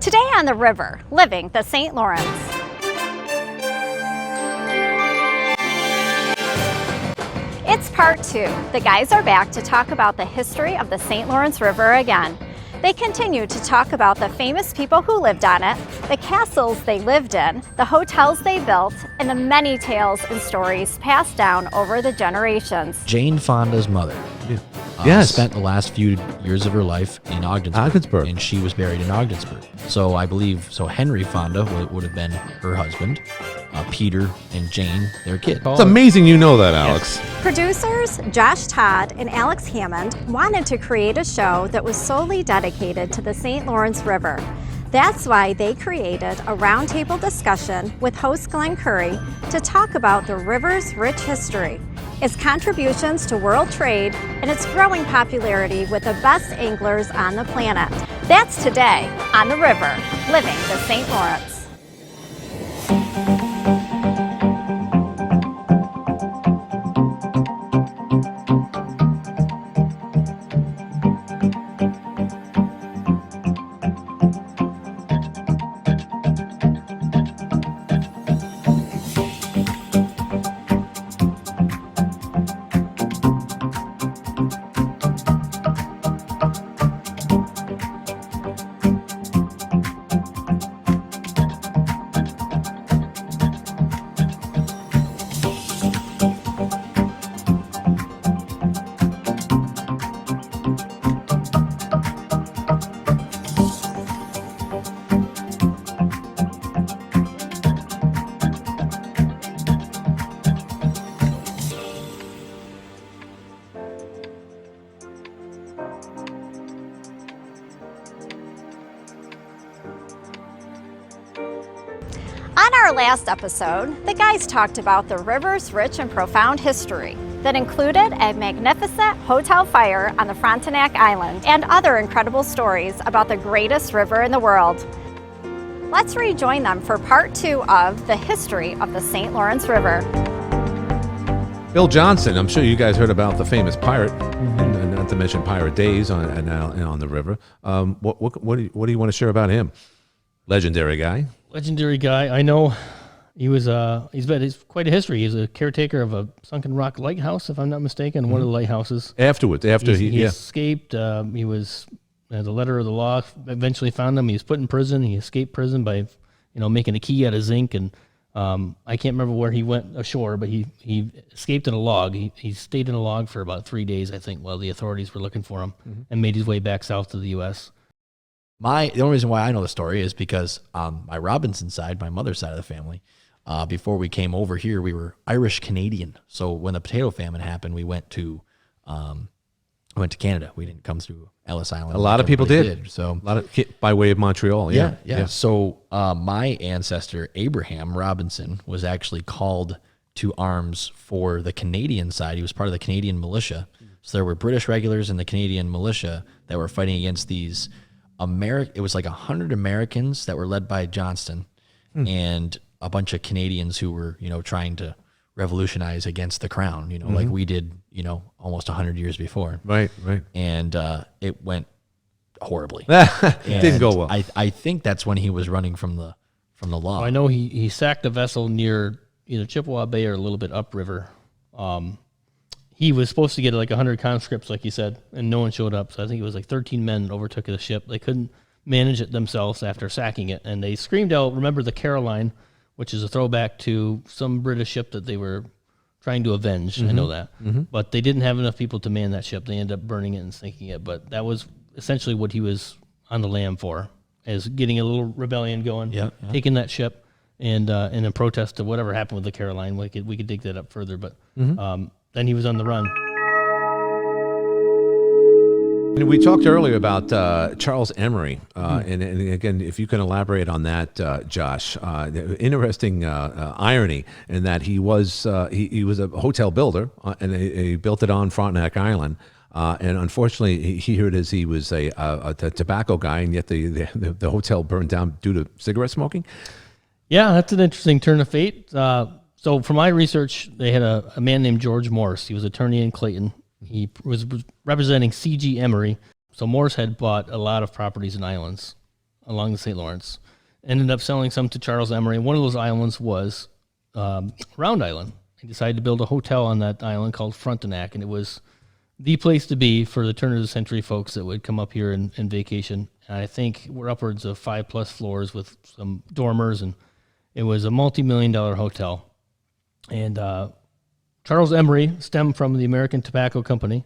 Today on the river, living the St. Lawrence. It's part 2. The guys are back to talk about the history of the St. Lawrence River again. They continue to talk about the famous people who lived on it, the castles they lived in, the hotels they built, and the many tales and stories passed down over the generations. Jane Fonda's mother spent the last few years of her life in Ogdensburg. And she was buried in Ogdensburg. So I believe, Henry Fonda would have been her husband, Peter and Jane, their kid. It's amazing you know that, Alex. Yes. Producers Josh Todd and Alex Hammond wanted to create a show that was solely dedicated to the St. Lawrence River. That's why they created a roundtable discussion with host Glenn Curry to talk about the river's rich history, its contributions to world trade, and its growing popularity with the best anglers on the planet. That's today on the river, living the St. Lawrence. On our last episode, the guys talked about the river's rich and profound history that included a magnificent hotel fire on the Frontenac Island and other incredible stories about the greatest river in the world. Let's rejoin them for part 2 of the history of the St. Lawrence River. Bill Johnson, I'm sure you guys heard about the famous pirate, and not to mention Pirate Days on the river. What do you want to share about him? Legendary guy. Legendary guy. I know he's quite a history. He's a caretaker of a sunken rock lighthouse, if I'm not mistaken, one of the lighthouses. After he escaped. He was the letter of the law eventually found him. He was put in prison. He escaped prison by making a key out of zinc, and I can't remember where he went ashore, but he escaped in a log. He stayed in a log for about 3 days, I think, while the authorities were looking for him, and made his way back south to the U.S. The only reason why I know the story is because my Robinson side, my mother's side of the family, before we came over here, we were Irish Canadian. So when the potato famine happened, we went to Canada. We didn't come through Ellis Island. A lot of people did. So a lot of by way of Montreal. Yeah. So my ancestor Abraham Robinson was actually called to arms for the Canadian side. He was part of the Canadian militia. So there were British regulars in the Canadian militia that were fighting against these. It was like 100 Americans that were led by Johnston, and a bunch of Canadians who were, trying to revolutionize against the crown, like we did, almost 100 years before. Right. And it went horribly. It didn't go well. I think that's when he was running from the law. I know he sacked a vessel near either Chippewa Bay or a little bit upriver. He was supposed to get like 100 conscripts, like you said, and no one showed up. So I think it was like 13 men overtook the ship. They couldn't manage it themselves after sacking it. And they screamed out, remember the Caroline, which is a throwback to some British ship that they were trying to avenge. I know that. But they didn't have enough people to man that ship. They ended up burning it and sinking it. But that was essentially what he was on the lam for, is getting a little rebellion going, taking that ship, and in a protest to whatever happened with the Caroline. We could dig that up further. But then he was on the run. And we talked earlier about Charles Emery, and again, if you can elaborate on that, Josh. Interesting irony in that he was a hotel builder, and he built it on Frontenac Island. And unfortunately, he heard as he was a tobacco guy, and yet the hotel burned down due to cigarette smoking. Yeah, that's an interesting turn of fate. So from my research, they had a man named George Morse. He was attorney in Clayton. He was representing C.G. Emery. So Morse had bought a lot of properties and islands. along the St. Lawrence. Ended up selling some to Charles Emery. One of those islands was Round Island. He decided to build a hotel on that island called Frontenac, and it was the place to be for the turn of the century folks that would come up here and vacation. And I think we're upwards of 5+ floors with some dormers, and it was a multi-million-dollar hotel. And Charles Emery stemmed from the American Tobacco Company.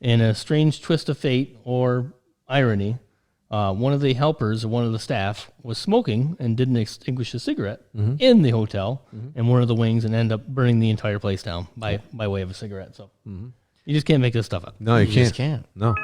In a strange twist of fate or irony, one of the helpers, or one of the staff, was smoking and didn't extinguish a cigarette in the hotel in one of the wings, and ended up burning the entire place down by way of a cigarette. So you just can't make this stuff up. No, you just can't. can't. No.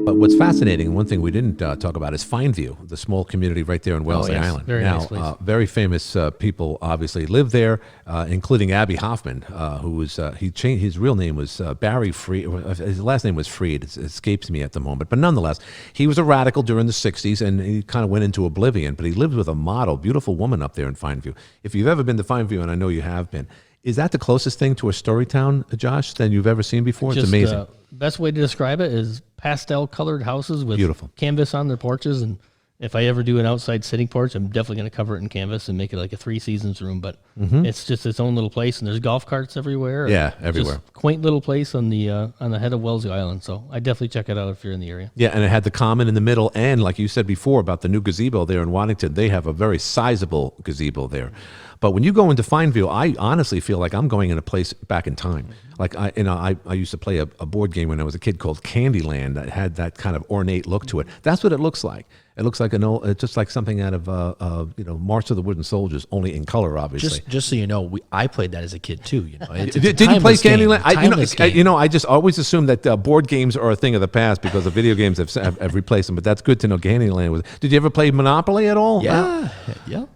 But what's fascinating, one thing we didn't talk about is Fineview, the small community right there on Wellesley yes. Island. Very now, nice place. Very famous people obviously live there, including Abby Hoffman, who was he changed his real name was Barry Freed. His last name was Freed. It escapes me at the moment, but nonetheless, he was a radical during the '60s, and he kind of went into oblivion. But he lived with a model, beautiful woman up there in Fineview. If you've ever been to Fineview, and I know you have been, is that the closest thing to a story town, Josh, than you've ever seen before? It's amazing. Best way to describe it is pastel colored houses with Beautiful. canvas on their porches. And if I ever do an outside sitting porch, I'm definitely going to cover it in canvas and make it like a 3 Seasons room. But it's just its own little place, and there's golf carts everywhere. Yeah, Just everywhere. quaint little place on the head of Wellesley Island. So I definitely check it out if you're in the area. Yeah, and it had the common in the middle, and like you said before about the new gazebo there in Waddington, they have a very sizable gazebo there. But when you go into Fineview, I honestly feel like I'm going in a place back in time. Like I used to play a board game when I was a kid called Candyland that had that kind of ornate look to it. That's what it looks like. It looks like just like something out of March of the Wooden Soldiers, only in color, obviously. Just so you know, I played that as a kid too. You know, it's a Did you play timeless game, Candyland? timeless game. I just always assumed that board games are a thing of the past because the video games have replaced them. But that's good to know. Candyland was. Did you ever play Monopoly at all? Yeah.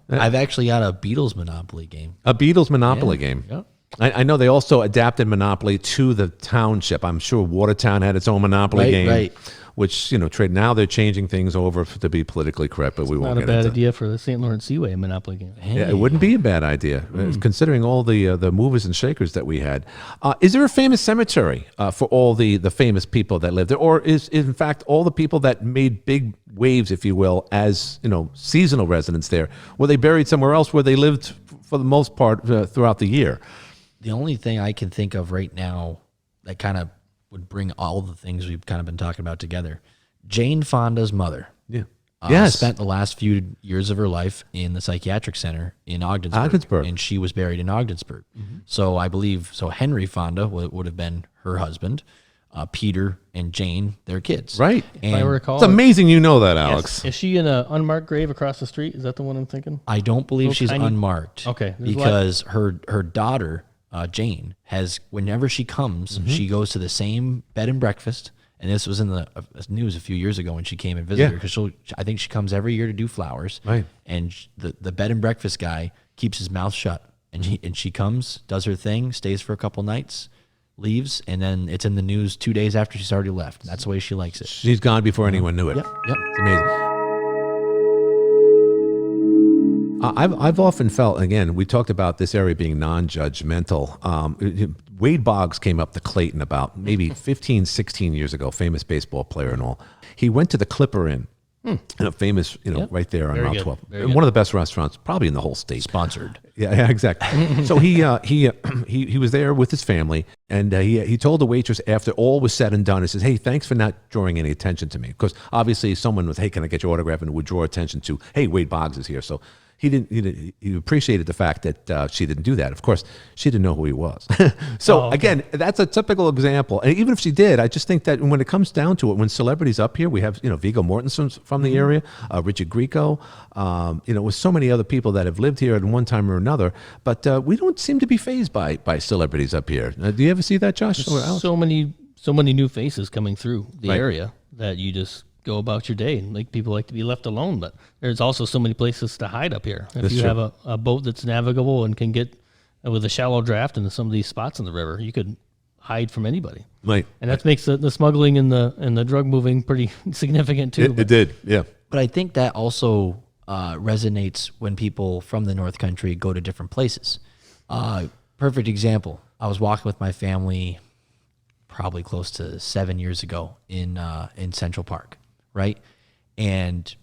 I've actually got a Beatles Monopoly game. A Beatles Monopoly game. Yeah. I know they also adapted Monopoly to the township. I'm sure Watertown had its own Monopoly game, right. which now they're changing things over to be politically correct, but we won't Not a get bad into. idea for the St. Lawrence Seaway Monopoly game. Yeah, it wouldn't be a bad idea, considering all the movers and shakers that we had. Is there a famous cemetery for all the famous people that lived there, or is in fact all the people that made big waves, if you will, as seasonal residents there, were they buried somewhere else where they lived for the most part throughout the year? The only thing I can think of right now that kind of would bring all the things we've kind of been talking about together. Jane Fonda's mother. Yeah. Yes. Spent the last few years of her life in the psychiatric center in Ogdensburg. Ogdensburg. And she was buried in Ogdensburg. So I believe, Henry Fonda would have been her husband, Peter and Jane, their kids. Right. If I And recall, It's amazing you know that, Alex. Is she in an unmarked grave across the street? Is that the one I'm thinking? I don't believe Little she's tiny- unmarked. Okay, there's a lot- Because her daughter, Jane, has, whenever she comes, she goes to the same bed and breakfast. And this was in the news a few years ago when she came and visited her, because I think she comes every year to do flowers. Right. And the bed and breakfast guy keeps his mouth shut. And she comes, does her thing, stays for a couple nights, leaves, and then it's in the news 2 days after she's already left. That's the way she likes it. She's gone before anyone knew it. Yep. It's amazing. I've often felt, again, we talked about this area being non-judgmental. Wade Boggs came up to Clayton about maybe 15, 16 years ago, famous baseball player and all. He went to the Clipper Inn, a famous, right there on Very Route good. 12. Very One of the best restaurants, probably in the whole state. Sponsored. Yeah, exactly. So he was there with his family, and he told the waitress after all was said and done, he says, "Hey, thanks for not drawing any attention to me," because obviously someone was, "Hey, can I get your autograph?" and would draw attention to, "Hey, Wade Boggs is here." So he appreciated the fact that she didn't do that. Of course, she didn't know who he was. So again, that's a typical example. And even if she did, I just think that when it comes down to it, when celebrities up here, we have Viggo Mortensen's from the area, Richard Grieco, with so many other people that have lived here at one time or another. But we don't seem to be fazed by celebrities up here. Do you ever see that, Josh? Or Alex? So many new faces coming through the Right. area that you just go about your day, and people like to be left alone. But there's also so many places to hide up here. If That's you true. have a boat that's navigable and can get with a shallow draft into some of these spots in the river, you could hide from anybody. Right. And that makes the smuggling and the drug moving pretty significant too. It did, yeah. But I think that also resonates when people from the North Country go to different places. Perfect example. I was walking with my family probably close to 7 years ago in Central Park. right? And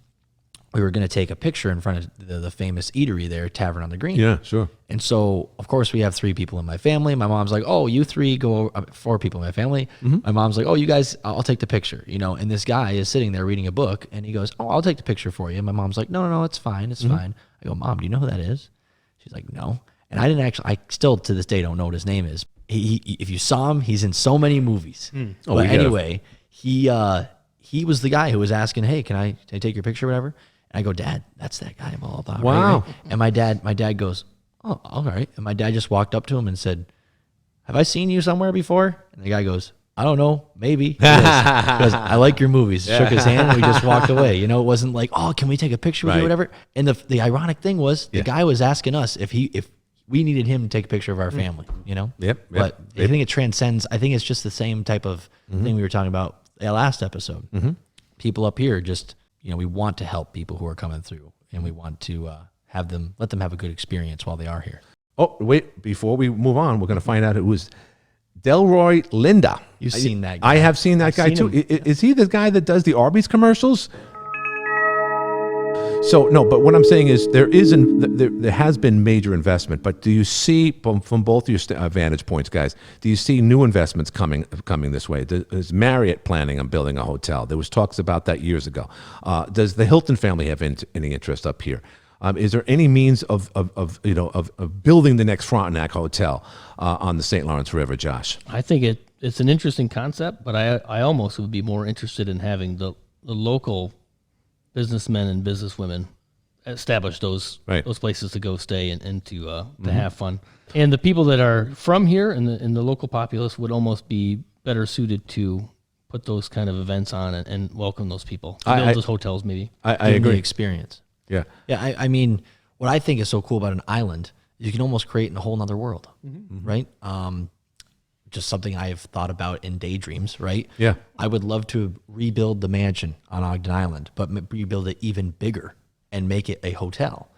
we were going to take a picture in front of the famous eatery there, Tavern on the Green. Yeah, sure. And so, of course, we have 3 people in my family. My mom's like, oh, you 3 go, 4 people in my family. My mom's like, oh, you guys, I'll take the picture, you know. And this guy is sitting there reading a book, and he goes, oh, I'll take the picture for you. And my mom's like, no, it's fine. It's fine. I go, Mom, do you know who that is? She's like, no. And I still to this day don't know what his name is. He if you saw him, he's in so many movies. But anyway, he was the guy who was asking, hey, can I take your picture or whatever? And I go, Dad, that's that guy I'm all about. Wow. Right? And my dad goes, oh, all right. And my dad just walked up to him and said, have I seen you somewhere before? And the guy goes, I don't know, maybe. He goes, I like your movies. Shook his hand and we just walked away. You know, it wasn't like, oh, can we take a picture with you or whatever? And the ironic thing was the guy was asking us if we needed him to take a picture of our family, you know? But I think it transcends. I think it's just the same type of thing we were talking about last episode. People up here just, you know, we want to help people who are coming through, and we want to let them have a good experience while they are here. Oh, wait, before we move on, we're going to find out who was Delroy Linda. You've seen that guy. I have seen that guy too. Is he the guy that does the Arby's commercials? So no, but what I'm saying is there has been major investment. But do you see from both your vantage points, guys? Do you see new investments coming this way? Is Marriott planning on building a hotel? There was talks about that years ago. Does the Hilton family have any interest up here? Is there any means of building the next Frontenac hotel on the St. Lawrence River, Josh? I think it's an interesting concept, but I almost would be more interested in having the local businessmen and businesswomen establish those places to go stay and to have fun. And the people that are from here and the local populace would almost be better suited to put those kind of events on and welcome those people. Build those hotels, maybe. I agree. The experience. Yeah. Yeah. I mean, what I think is so cool about an island, you can almost create in a whole nother world, right? Just something I've thought about in daydreams, right? Yeah. I would love to rebuild the mansion on Ogden Island, but rebuild it even bigger and make it a hotel.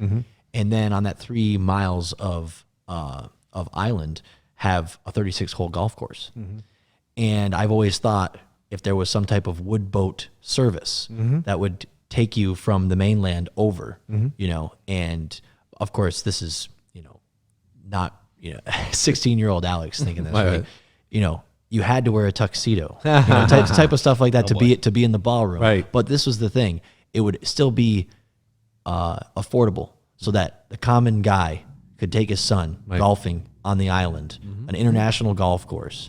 And then on that 3 miles of island, have a 36-hole golf course. And I've always thought if there was some type of wood boat service that would take you from the mainland over, you know, and of course this is, you know, not, you know, 16-year-old Alex thinking this, right? You know, you had to wear a tuxedo, you know, type of stuff like that to be in the ballroom. Right. But this was the thing; it would still be affordable, so that the common guy could take his son golfing on the island, an international golf course,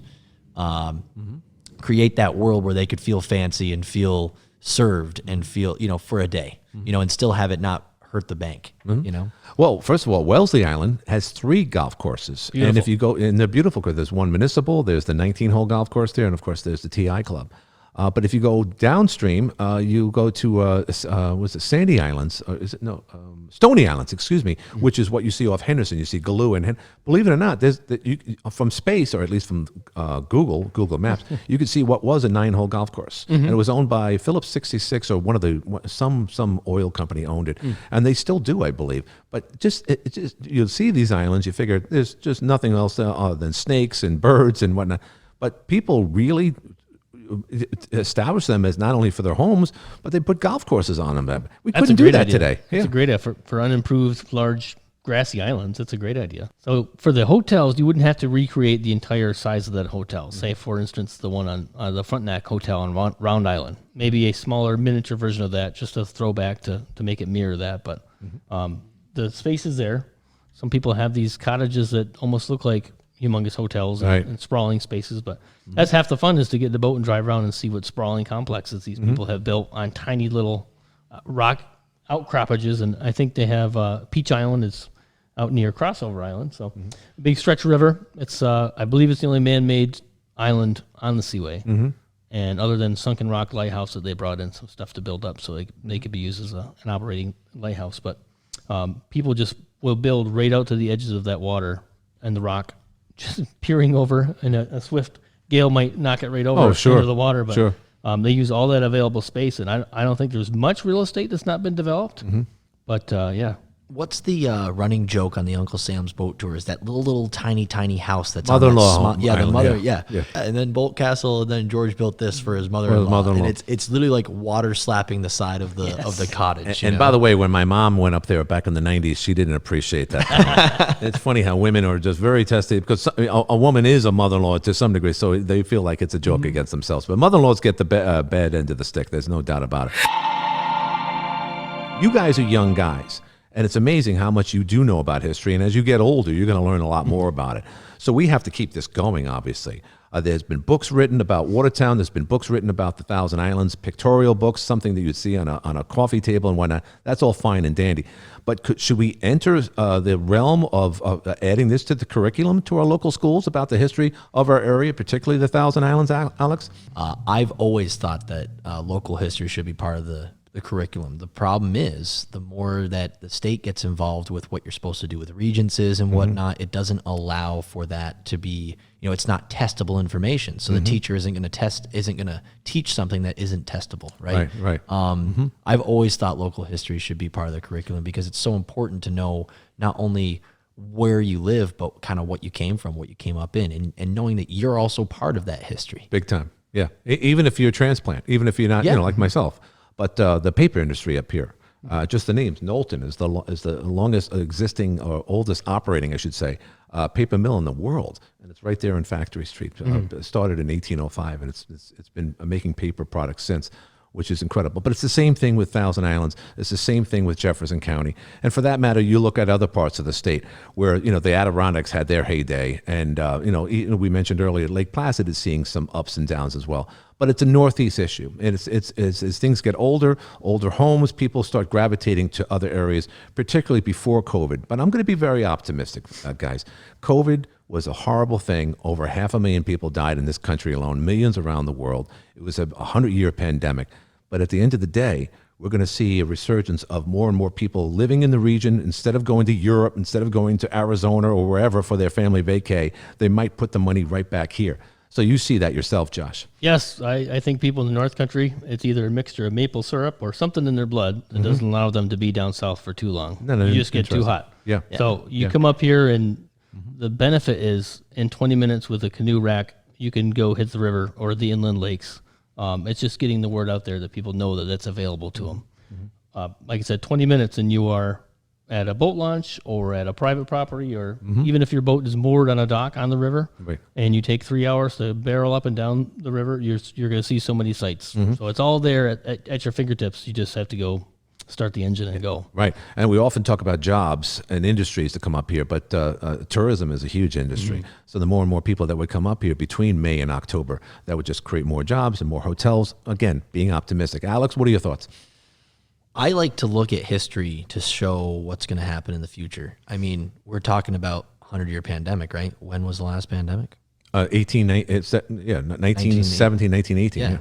create that world where they could feel fancy and feel served and feel, you know, for a day, you know, and still have it not hurt the bank, you know? Well, first of all, Wellesley Island has 3 golf courses. Beautiful. And if you go, and they're beautiful, because there's one municipal, there's the 19-hole golf course there, and of course there's the TI Club. But if you go downstream, you go to, was it Sandy Islands? Or is it, no, Stony Islands, excuse me, which is what you see off Henderson. You see Galoo and believe it or not, from space, or at least from Google Maps, you could see what was a 9-hole golf course. And it was owned by Phillips 66, or some oil company owned it. And they still do, I believe. But you'll see these islands, you figure there's just nothing else other than snakes and birds and whatnot. But people really establish them as not only for their homes, but they put golf courses on them. We couldn't do that today. It's a great effort for unimproved, large, grassy islands. It's a great idea. So for the hotels, you wouldn't have to recreate the entire size of that hotel. Say, for instance, the one on the Frontenac Hotel on Round Island. Maybe a smaller miniature version of that, just a throwback to make it mirror that. But the space is there. Some people have these cottages that almost look like humongous hotels and sprawling spaces, but that's half the fun, is to get in the boat and drive around and see what sprawling complexes these people have built on tiny little rock outcroppages. And I think they have Peach Island is out near Crossover Island, so Big Stretch River. It's I believe it's the only man-made island on the Seaway, and other than Sunken Rock Lighthouse that they brought in some stuff to build up so they could be used as an operating lighthouse. But people just will build right out to the edges of that water and the rock, just peering over, and a swift gale might knock it right over into the water. But they use all that available space, and I don't think there's much real estate that's not been developed. But yeah, What's the running joke on the Uncle Sam's boat tour? Is that little tiny house that's Mother-in-law on that the island, mother, yeah. And then Bolt Castle, and then George built this for his mother-in-law. And it's literally like water slapping the side of the cottage. And by the way, when my mom went up there back in the 90s, she didn't appreciate that. It's funny how women are just very testy, because a woman is a mother-in-law to some degree, so they feel like it's a joke against themselves. But mother-in-laws get the bad end of the stick. There's no doubt about it. You guys are young guys. And it's amazing how much you do know about history. And as you get older, you're going to learn a lot more about it. So we have to keep this going, obviously. There's been books written about Watertown. There's been books written about the Thousand Islands, pictorial books, something that you'd see on a coffee table and whatnot. That's all fine and dandy. But should we enter the realm of adding this to the curriculum to our local schools about the history of our area, particularly the Thousand Islands, Alex? I've always thought that local history should be part of the curriculum. The problem is, the more that the state gets involved with what you're supposed to do with regencies and whatnot, it doesn't allow for that to be, it's not testable information. So the teacher isn't going to teach something that isn't testable, right? Right. I've always thought local history should be part of the curriculum, because it's so important to know not only where you live, but kind of what you came from, what you came up in, and knowing that you're also part of that history. Big time. Yeah. Even if you're a transplant, even if you're not, like myself. But the paper industry up here, just the names. Knowlton is the longest existing, or oldest operating, I should say, paper mill in the world, and it's right there in Factory Street. Started in 1805, and it's been making paper products since, which is incredible. But it's the same thing with Thousand Islands. It's the same thing with Jefferson County. And for that matter, you look at other parts of the state where, the Adirondacks had their heyday. And, we mentioned earlier, Lake Placid is seeing some ups and downs as well. But it's a Northeast issue. And it's as things get older homes, people start gravitating to other areas, particularly before COVID. But I'm going to be very optimistic, guys. COVID was a horrible thing. Over 500,000 people died in this country alone, millions around the world. It was a 100-year pandemic. But at the end of the day, we're going to see a resurgence of more and more people living in the region. Instead of going to Europe, instead of going to Arizona or wherever for their family vacay, they might put the money right back here. So you see that yourself, Josh. Yes, I think people in the North Country, it's either a mixture of maple syrup or something in their blood that doesn't allow them to be down south for too long. No, you just get too hot. Yeah. So you come up here, and the benefit is in 20 minutes with a canoe rack, you can go hit the river or the inland lakes. It's just getting the word out there that people know that that's available to them. Like I said, 20 minutes and you are at a boat launch or at a private property, or even if your boat is moored on a dock on the river, and you take 3 hours to barrel up and down the river, you're going to see so many sights. So it's all there at your fingertips. You just have to go start the engine and go. Right. And we often talk about jobs and industries to come up here, but tourism is a huge industry. So the more and more people that would come up here between May and October, that would just create more jobs and more hotels. Again, being optimistic. Alex, what are your thoughts? I like to look at history to show what's going to happen in the future. I mean, we're talking about 100-year pandemic, right? When was the last pandemic? 1917, 1918. Yeah.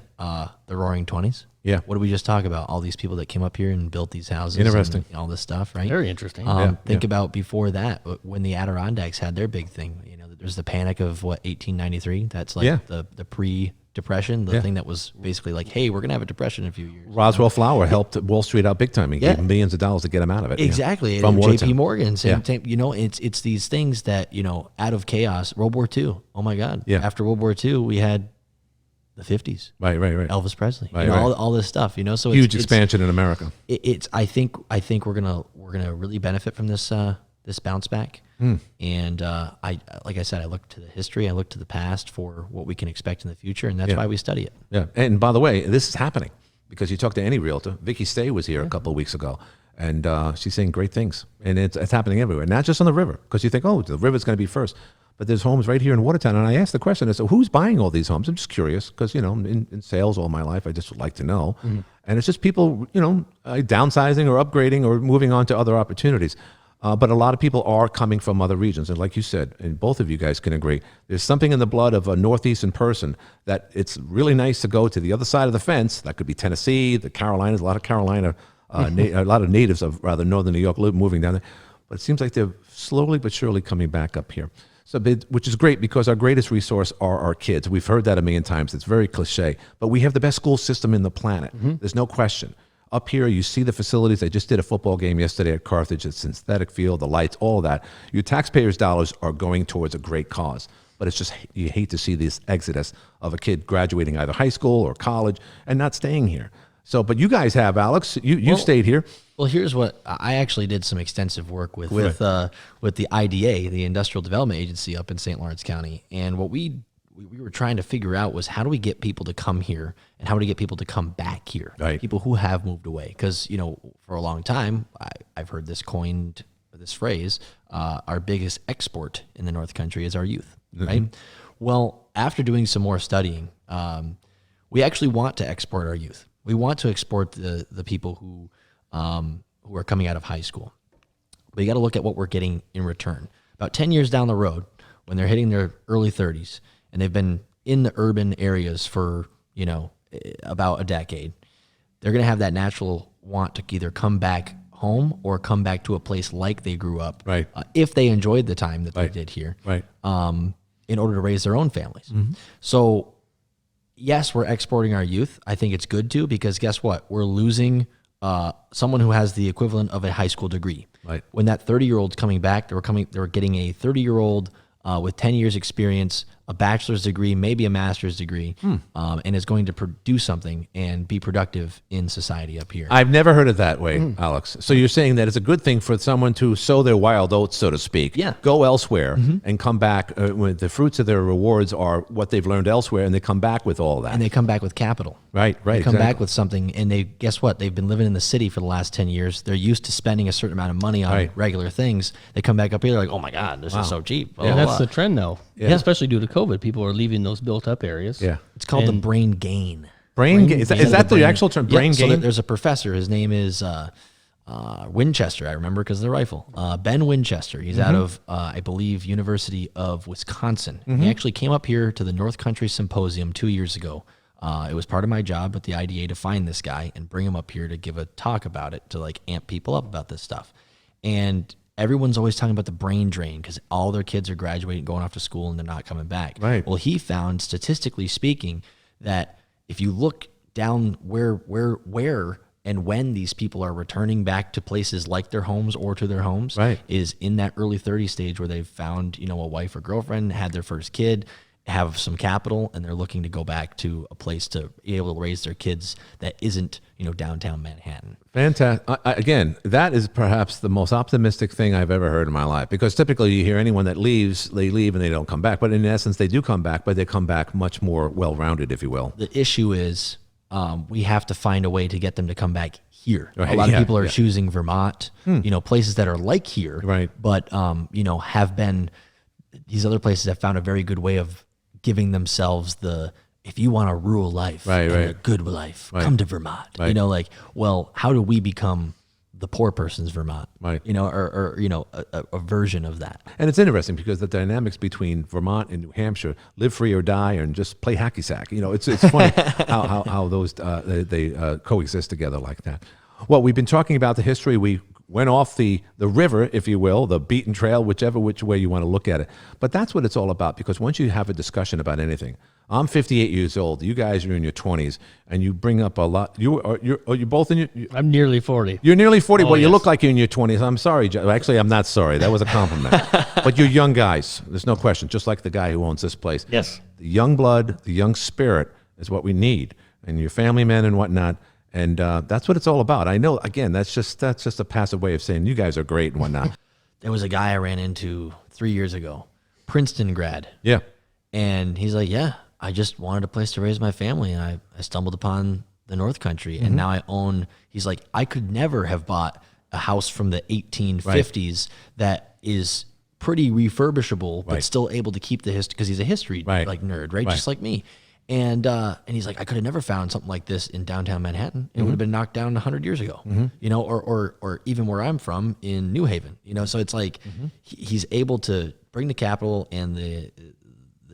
The Roaring 20s. Yeah. What did we just talk about? All these people that came up here and built these houses. Interesting. And all this stuff, right? Very interesting. Think about before that, when the Adirondacks had their big thing. There's the panic of 1893. That's like the pre-depression, the thing that was basically like, hey, we're gonna have a depression in a few years. Roswell Flower helped Wall Street out big time. He gave them millions of dollars to get them out of it. Exactly. From J.P. Morgan, same. It's these things that out of chaos. World War II. Oh my God. Yeah. After World War II, we had the 50s. Right. Elvis Presley. Right. All this stuff. So huge expansion in America. I think we're gonna really benefit from this bounce back. And like I said, I look to the history, I look to the past for what we can expect in the future, and that's why we study it. Yeah. And by the way, this is happening because you talk to any realtor. Vicky Stay was here a couple of weeks ago, and she's saying great things. And it's happening everywhere, not just on the river, because you think, oh, the river's going to be first. But there's homes right here in Watertown. And I asked the question, so who's buying all these homes? I'm just curious because, in sales all my life, I just would like to know. And it's just people, downsizing or upgrading or moving on to other opportunities. But a lot of people are coming from other regions. And like you said, and both of you guys can agree, there's something in the blood of a Northeastern person that it's really nice to go to the other side of the fence. That could be Tennessee, the Carolinas, a lot of Carolina, a lot of natives of rather northern New York moving down there. But it seems like they're slowly but surely coming back up here. So, which is great because our greatest resource are our kids. We've heard that a million times. It's very cliche. But we have the best school system in the planet. There's no question. up here, you see the facilities. They just did a football game yesterday at Carthage, at synthetic field, the lights, all that. Your taxpayers' dollars are going towards a great cause. But it's just, you hate to see this exodus of a kid graduating either high school or college and not staying here. So, but you guys have, Alex, you stayed here. Well, here's what I actually did some extensive work with the IDA, the Industrial Development Agency up in St. Lawrence County. And what we were trying to figure out was, how do we get people to come here and how do we get people to come back here? Right. People who have moved away. Because, you know, for a long time, I've heard this coined, this phrase, our biggest export in the North Country is our youth, right? Well, after doing some more studying, we actually want to export our youth. We want to export the people who are coming out of high school. But you got to look at what we're getting in return. About 10 years down the road, when they're hitting their early 30s and they've been in the urban areas for, you know, about a decade, they're going to have that natural want to either come back home or come back to a place like they grew up, right? If they enjoyed the time that they did here, right? In order to raise their own families. So, yes, we're exporting our youth. I think it's good too, because guess what? We're losing someone who has the equivalent of a high school degree. Right. When that 30-year-old's coming back, they were getting a 30-year-old with 10 years experience, a bachelor's degree, maybe a master's degree, and is going to do something and be productive in society up here. I've never heard it that way, Alex. So you're saying that it's a good thing for someone to sow their wild oats, so to speak, go elsewhere and come back when the fruits of their rewards are what they've learned elsewhere, and they come back with all that. And they come back with capital. Right. They come back with something, and guess what? They've been living in the city for the last 10 years. They're used to spending a certain amount of money on regular things. They come back up here, they're like, oh my God, this is so cheap. Yeah, that's the trend now. Yeah. Especially due to COVID, people are leaving those built-up areas. Yeah, it's called the brain gain. Brain gain. Is that the actual term? Brain gain. So there's a professor. His name is Winchester. I remember because of the rifle. Ben Winchester. He's out of I believe University of Wisconsin. He actually came up here to the North Country Symposium 2 years ago. It was part of my job at the IDA to find this guy and bring him up here to give a talk about it, to like amp people up about this stuff. And everyone's always talking about the brain drain because all their kids are graduating, going off to school, and they're not coming back. Right. Well, he found, statistically speaking, that if you look down where and when these people are returning back to places like their homes or to their homes, is in that early 30 stage where they've found, you know, a wife or girlfriend, had their first kid, have some capital, and they're looking to go back to a place to be able to raise their kids that isn't, you know, downtown Manhattan. Fantastic. Again, that is perhaps the most optimistic thing I've ever heard in my life, because typically you hear anyone that leaves, they leave and they don't come back. But in essence, they do come back, but they come back much more well-rounded, if you will. The issue is we have to find a way to get them to come back here. Right. A lot of people are choosing Vermont, you know, places that are like here, but, you know, have been, these other places have found a very good way of giving themselves if you want a rural life and a good life, come to Vermont. You know, like, well, how do we become the poor person's Vermont? You know, or you know, a version of that. And it's interesting because the dynamics between Vermont and New Hampshire, live free or die, and just play hacky sack. You know, it's funny how those they coexist together like that. Well, we've been talking about the history. We went off the river, if you will, the beaten trail, which way you want to look at it. But that's what it's all about, because once you have a discussion about anything, I'm 58 years old. You guys are in your 20s, and you bring up a lot. Are you both in your? I'm nearly 40. You're nearly 40. Well, you look like you're in your 20s. I'm sorry. Actually, I'm not sorry. That was a compliment. But you're young guys. There's no question. Just like the guy who owns this place. Yes. The young blood, the young spirit is what we need, and your family men and whatnot. And that's what it's all about. I know, again, that's just a passive way of saying you guys are great and whatnot. There was a guy I ran into 3 years ago, Princeton grad. Yeah. And he's like, yeah, I just wanted a place to raise my family. And I stumbled upon the North Country. And now I own, he's like, I could never have bought a house from the 1850s that is pretty refurbishable, but still able to keep the history, because he's a history like nerd, right? Just like me. And he's like, I could have never found something like this in downtown Manhattan. It would have been knocked down 100 years ago, you know, or even where I'm from in New Haven, you know. So it's like he's able to bring the capital and the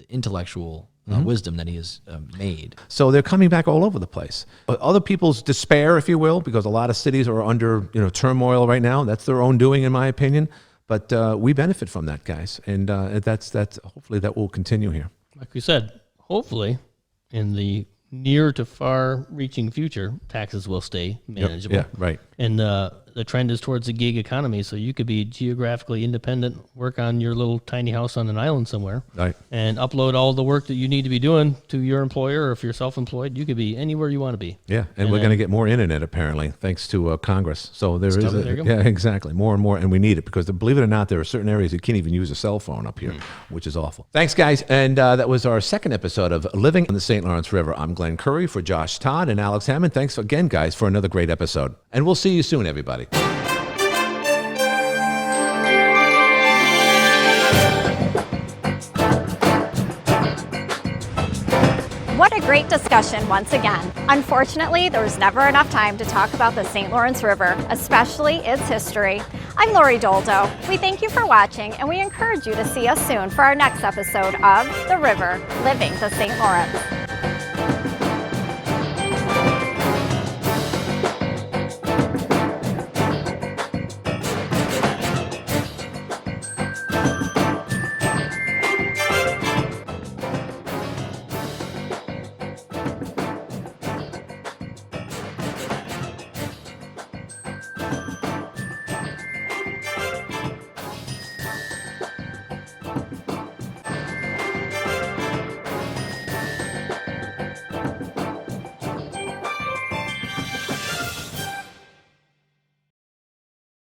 intellectual wisdom that he has made. So they're coming back all over the place. Other people's despair, if you will, because a lot of cities are under turmoil right now. That's their own doing, in my opinion. But we benefit from that, guys, and that's hopefully that will continue here. Like we said, hopefully, in the near to far-reaching future, taxes will stay manageable. Yeah, right. And the trend is towards a gig economy, so you could be geographically independent, work on your little tiny house on an island somewhere, Right. and upload all the work that you need to be doing to your employer, or if you're self-employed, you could be anywhere you want to be. Yeah, and we're going to get more internet apparently, thanks to Congress. So there is, there you go. yeah, exactly, more and more, and we need it because believe it or not, there are certain areas you can't even use a cell phone up here, which is awful. Thanks, guys, and that was our second episode of Living on the St. Lawrence River. I'm Glenn Curry for Josh Todd and Alex Hammond. Thanks again, guys, for another great episode, and we'll see you soon, everybody. What a great discussion once again. Unfortunately, there was never enough time to talk about the St. Lawrence River, especially its history. I'm Lori Doldo. We thank you for watching, and we encourage you to see us soon for our next episode of The River, Living the St. Lawrence.